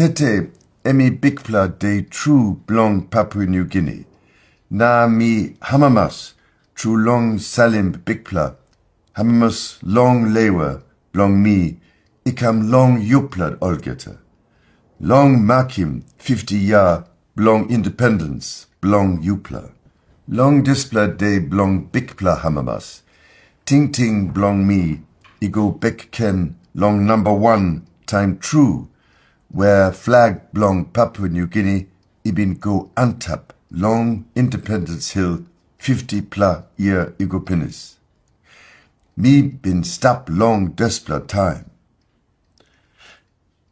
Tete emi bigpla de true blong Papua New Guinea. Na mi hamamas true long salim bigpla. Hamamas long lewa blong mi. Ikam long yuplad olgeta. Long makim 50 year blong independence blong yupla. Long displa de blong bigpla hamamas. Ting ting blong mi. Igo bek ken long number 1 time true. Where flag blong Papua New Guinea ibin go antap long Independence Hill 50 pla year igopinis. Mi bin stap long despla time.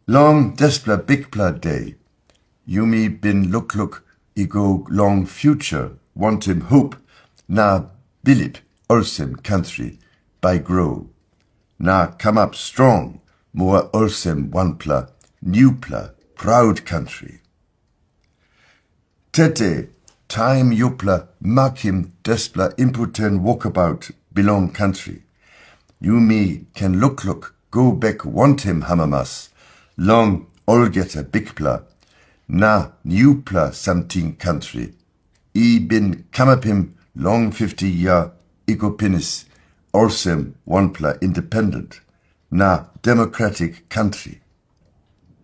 Long despla bigpla day. Yumi bin look igo long future want him hope na bilip olsem country by grow. Na come up strong more olsem one pla. Newpla, proud country. Tete, time yupla, makim despla imputen walkabout, belong country. You me can look, go back want him hamamas, long olgeta bigpla, na newpla something country. I bin kamapim long 50 year igopinis, olsem onepla independent, na democratic country.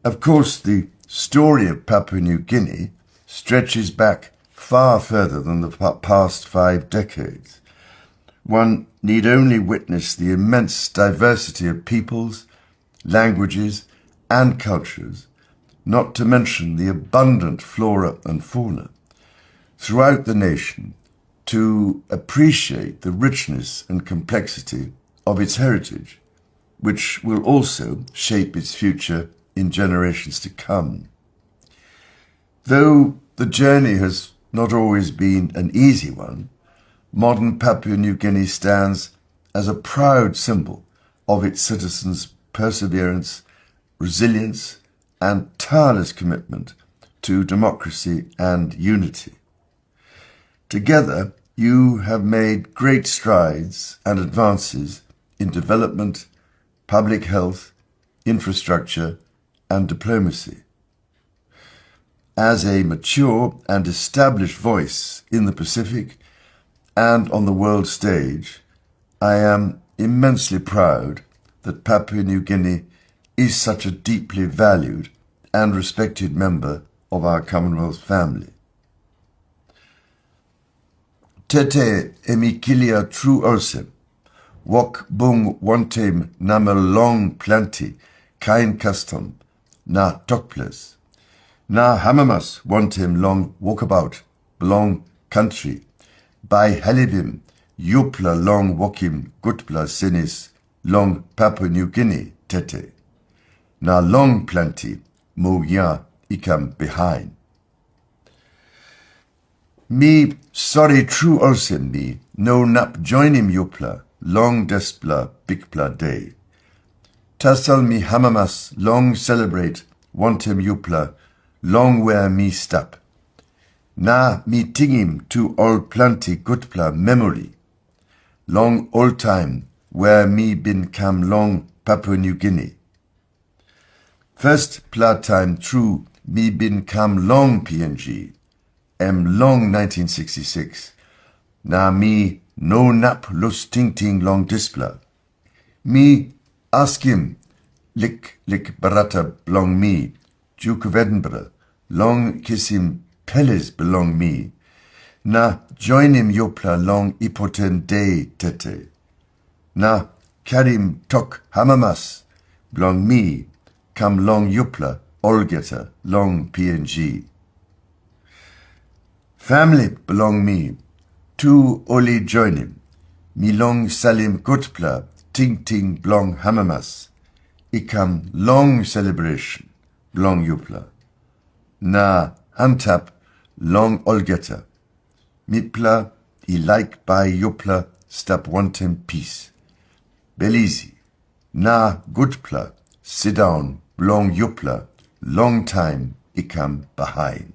Of course, the story of Papua New Guinea stretches back far further than the past 5 decades. One need only witness the immense diversity of peoples, languages, and cultures, not to mention the abundant flora and fauna throughout the nation, to appreciate the richness and complexity of its heritage, which will also shape its future in generations to come. Though the journey has not always been an easy one, modern Papua New Guinea stands as a proud symbol of its citizens' perseverance, resilience, and tireless commitment to democracy and unity. Together, you have made great strides and advances in development, public health, infrastructure, and diplomacy. As a mature and established voice in the Pacific and on the world stage, I am immensely proud that Papua New Guinea is such a deeply valued and respected member of our Commonwealth family. Tete emikilia true osem, wok bung wontem namel long planti, kain custom, na tokples. Na hamamas want him long walkabout, long country. By halivim, yupla long wokim gutpla sinis, long Papua New Guinea tete. Na long plenty, mo ya ikam behind. Me sorry true osim me, no nap join him yupla, long despla bigpla day. Tasal mi hamamas long celebrate, want him yupla, long where me stap. Na mi tingim to all plenty gutpla memory. Long old time where me bin come long Papua New Guinea. First pla time true me bin come long PNG. Long 1966. Na mi no nap lus ting long displa. Me ask him, lik barata belong me, Duke of Edinburgh, long kiss him peles belong me. Na join him yopla long ipoten day tete. Na karim tok hamamas belong me, come long yopla olgeta long PNG. Family belong me, tu oli join him, mi long salim gutpla, ting blong hamamas, ikam long celebration, blong yupla. Na antap, long olgeta, mipla, I like by yupla, stap wantem peace. Belize, na gutpla, sit down, blong yupla, long time, ikam behind.